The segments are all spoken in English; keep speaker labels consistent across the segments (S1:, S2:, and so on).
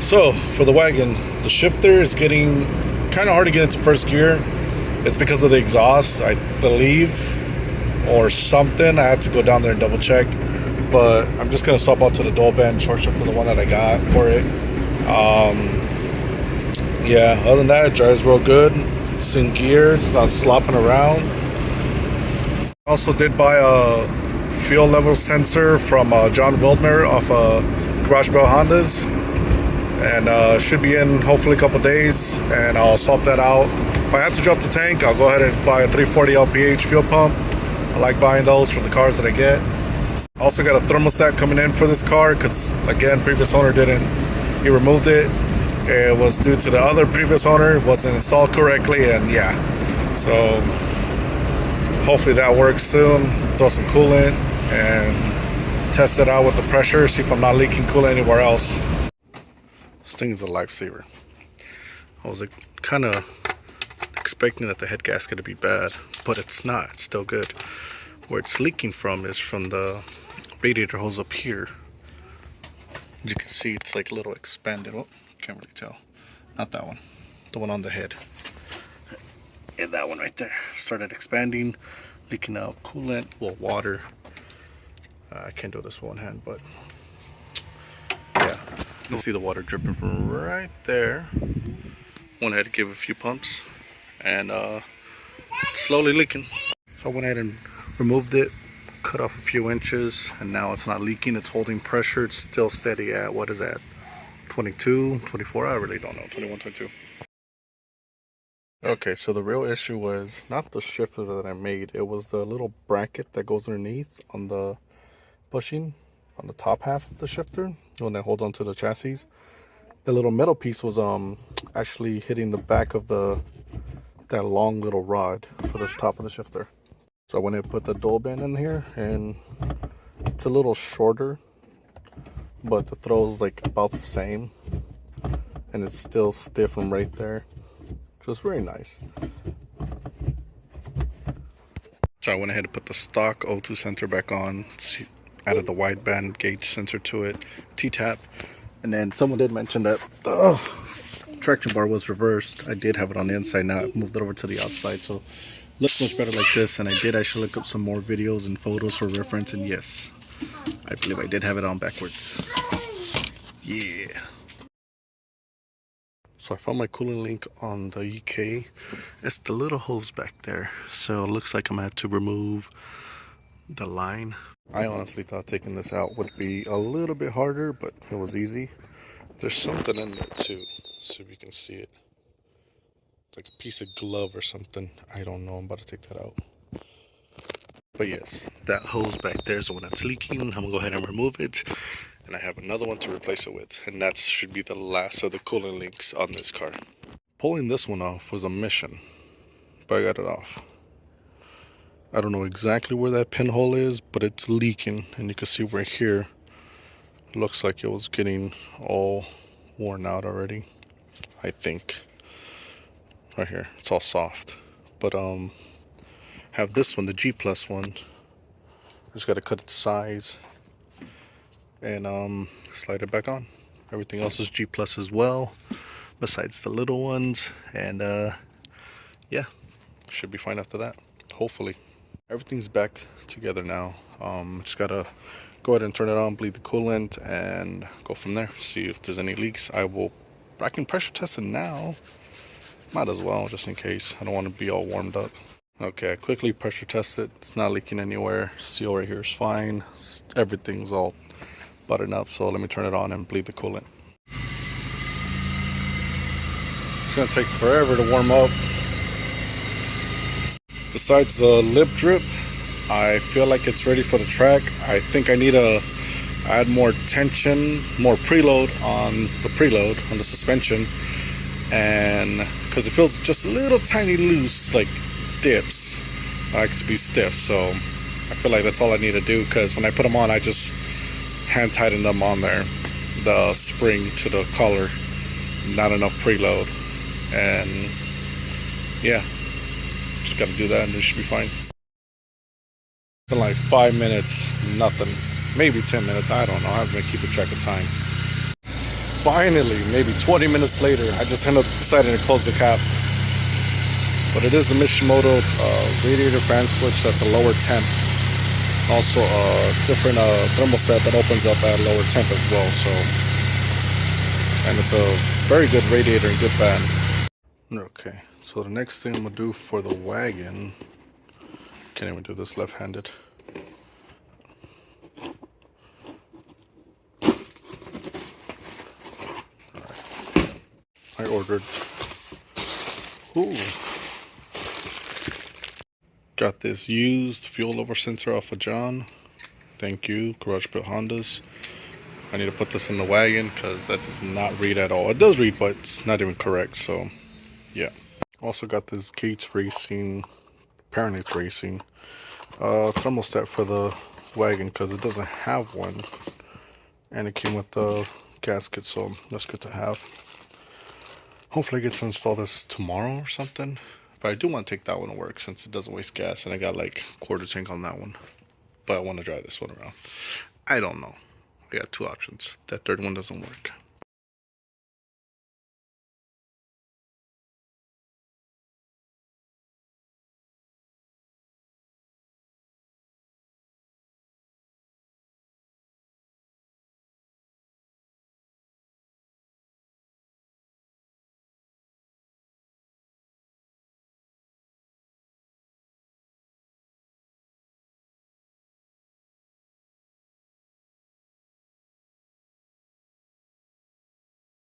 S1: So for the wagon, the shifter is getting kind of hard to get into first gear. It's because of the exhaust, I believe, or something. I have to go down there and double check. But I'm just gonna swap out to the dual band short shifter, the one that I got for it. Yeah, other than that, it drives real good. It's in gear, it's not slopping around. Also did buy a fuel level sensor from John Wildmer off Garage Bell Hondas, and should be in hopefully a couple days, and I'll swap that out. If I have to drop the tank, I'll go ahead and buy a 340 LPH fuel pump. I like buying those for the cars that I get. Also got a thermostat coming in for this car because, again, previous owner he removed it. It was due to the other previous owner, it wasn't installed correctly, and yeah, so hopefully that works soon. Throw some coolant and test it out with the pressure, see if I'm not leaking coolant anywhere else. This thing is a lifesaver. I was kind of expecting that the head gasket to be bad, but it's not. It's still good. Where it's leaking from is from the radiator hose up here. As you can see, it's like a little expanded. Oh, can't really tell. Not that one. The one on the head. And that one right there started expanding, leaking out coolant, well, water. I can't do this one hand, but yeah, you see the water dripping from right there. Went ahead to give it a few pumps, and it's slowly leaking. So I went ahead and removed it, cut off a few inches, and now it's not leaking. It's holding pressure. It's still steady at, what is that, 22, 24? I really don't know, 21, 22. Okay, so the real issue was not the shifter that I made. It was the little bracket that goes underneath on the bushing on the top half of the shifter, the one that holds onto the chassis. The little metal piece was actually hitting the back of that long little rod for the top of the shifter. So I went and put the dual band in here, and it's a little shorter, but the throw is like about the same, and it's still stiff from right there. Just very nice. So I went ahead and put the stock O2 sensor back on, added the wideband gauge sensor to it, T-tap, and then someone did mention that the traction bar was reversed. I did have it on the inside, now I moved it over to the outside, so it looks much better like this. And I did actually look up some more videos and photos for reference, and yes, I believe I did have it on backwards. Yeah. So I found my coolant link on the UK. It's the little hose back there. So it looks like I'm gonna have to remove the line. I honestly thought taking this out would be a little bit harder, but it was easy. There's something in there too. See if you can see it. Like a piece of glove or something. I don't know. I'm about to take that out. But yes, that hose back there is the one that's leaking. I'm gonna go ahead and remove it. And I have another one to replace it with, and that should be the last of the coolant links on this car. Pulling this one off was a mission, but I got it off. I don't know exactly where that pinhole is, but it's leaking, and you can see right here, it looks like it was getting all worn out already, I think. Right here, it's all soft. But have this one, the G Plus one. I just gotta cut its size and slide it back on. Everything else is G Plus as well, besides the little ones, and yeah, should be fine after that, hopefully. Everything's back together now. Just gotta go ahead and turn it on, bleed the coolant, and go from there. See if there's any leaks. I can pressure test it now, might as well, just in case. I don't want to be all warmed up. Okay, I quickly pressure test it. It's not leaking anywhere. Seal right here is fine. Everything's all button up, so let me turn it on and bleed the coolant. It's gonna take forever to warm up. Besides the lip drip, I feel like it's ready for the track. I think I need to add more tension, more preload on the suspension, and because it feels just a little tiny loose, like dips. I like it to be stiff, so I feel like that's all I need to do, because when I put them on, I just hand tighten them on there, the spring to the collar, not enough preload, and yeah, just gotta do that and it should be fine. In like 5 minutes, nothing, maybe 10 minutes, I don't know, I haven't been keeping track of time. finally, maybe 20 minutes later, I just ended up deciding to close the cap. But it is the Mishimoto radiator fan switch that's a lower temp. Also a different thermostat that opens up at a lower temp as well. So, and it's a very good radiator and good fan. Okay, so the next thing I'm gonna do for the wagon, can't even do this left-handed. I ordered. Ooh. Got this used fuel level sensor off of John. Thank you, Garage Built Hondas. I need to put this in the wagon because that does not read at all. It does read, but it's not even correct. So, yeah. Also got this Gates Racing, apparently it's racing, thermostat for the wagon because it doesn't have one. And it came with the gasket, so that's good to have. Hopefully I get to install this tomorrow or something. But I do want to take that one to work since it doesn't waste gas. And I got like quarter tank on that one. But I want to drive this one around. I don't know. We got two options. That third one doesn't work.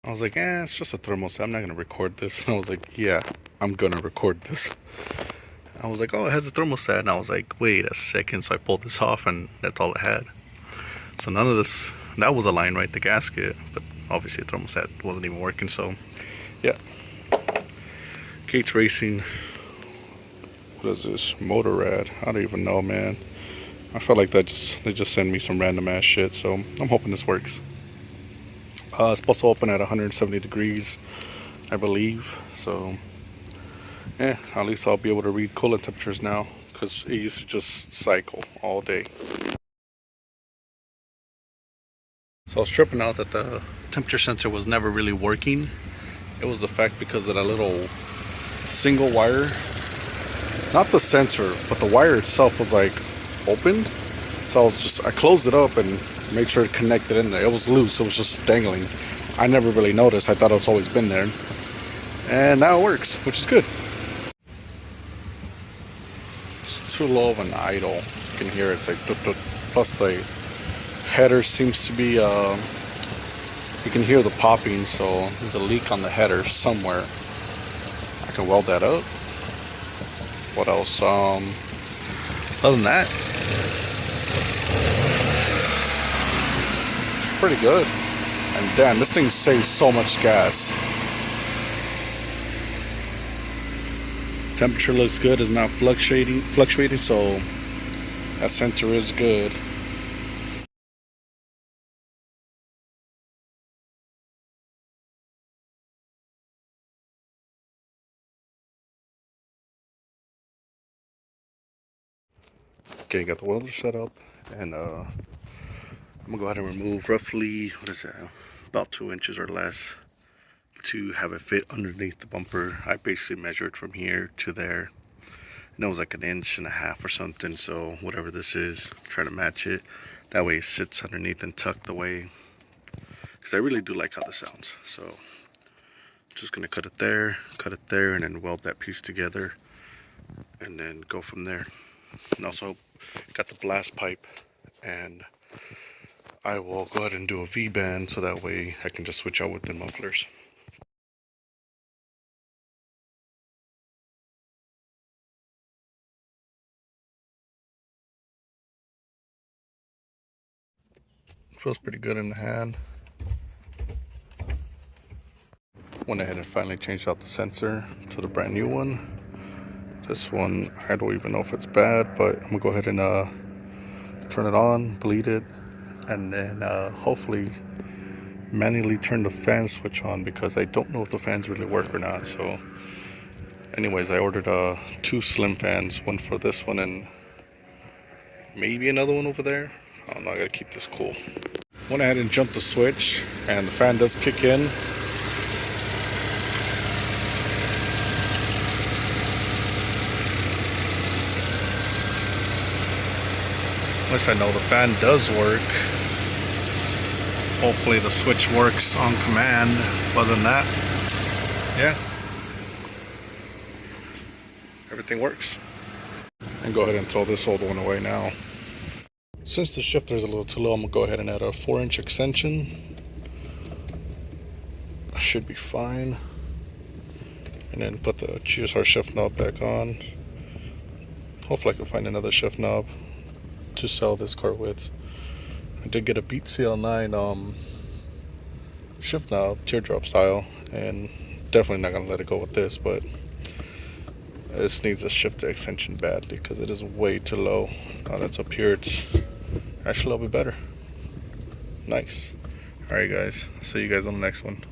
S1: I was like, it's just a thermostat. I'm not going to record this. And I was like, yeah, I'm going to record this. I was like, oh, it has a thermostat. And I was like, wait a second. So I pulled this off and that's all it had. So none of this, that was aligned, right? The gasket. But obviously the thermostat wasn't even working. So, yeah. Gates Racing. What is this? Motor Rad. I don't even know, man. I felt like they just send me some random ass shit. So I'm hoping this works. It's supposed to open at 170 degrees, I believe. So, yeah, at least I'll be able to read coolant temperatures now because it used to just cycle all day. So I was tripping out that the temperature sensor was never really working. It was the fact because of that little single wire. Not the sensor, but the wire itself was like opened. So I closed it up and made sure it connected in there. It was loose, it was just dangling. I never really noticed. I thought it's always been there. And now it works, which is good. It's too low of an idle. You can hear it's like dut, dut. Plus the header seems to be you can hear the popping, so there's a leak on the header somewhere. I can weld that up. What else? Other than that, pretty good. And damn, this thing saves so much gas. Temperature looks good, it's not fluctuating, so that sensor is good. Okay, got the welder set up, and I'm gonna go ahead and remove roughly, what is that, about 2 inches or less to have it fit underneath the bumper. I basically measured from here to there, and it was like 1.5 inches or something. So whatever this is, try to match it. That way it sits underneath and tucked away, because I really do like how this sounds. So just gonna cut it there, and then weld that piece together, and then go from there. And also got the blast pipe, and I will go ahead and do a V-band so that way I can just switch out with the mufflers. Feels pretty good in the hand. Went ahead and finally changed out the sensor to the brand new one. This one, I don't even know if it's bad, but I'm gonna go ahead and turn it on, bleed it, and then hopefully manually turn the fan switch on, because I don't know if the fans really work or not. So anyways, I ordered 2 slim fans, one for this one and maybe another one over there. I don't know, I gotta keep this cool. Went ahead and jumped the switch, and the fan does kick in. At least I know the fan does work. Hopefully the switch works on command. Other than that, yeah, everything works. And go ahead and throw this old one away now. Since the shifter is a little too low, I'm gonna go ahead and add a 4-inch extension. Should be fine. And then put the GSR shift knob back on. Hopefully I can find another shift knob to sell this car with. I did get a Beat CL9 shift knob, teardrop style, and definitely not gonna let it go with this, but this needs a shifter extension badly because it is way too low. Now that's up here, it's actually a little bit better. Nice. Alright guys, see you guys on the next one.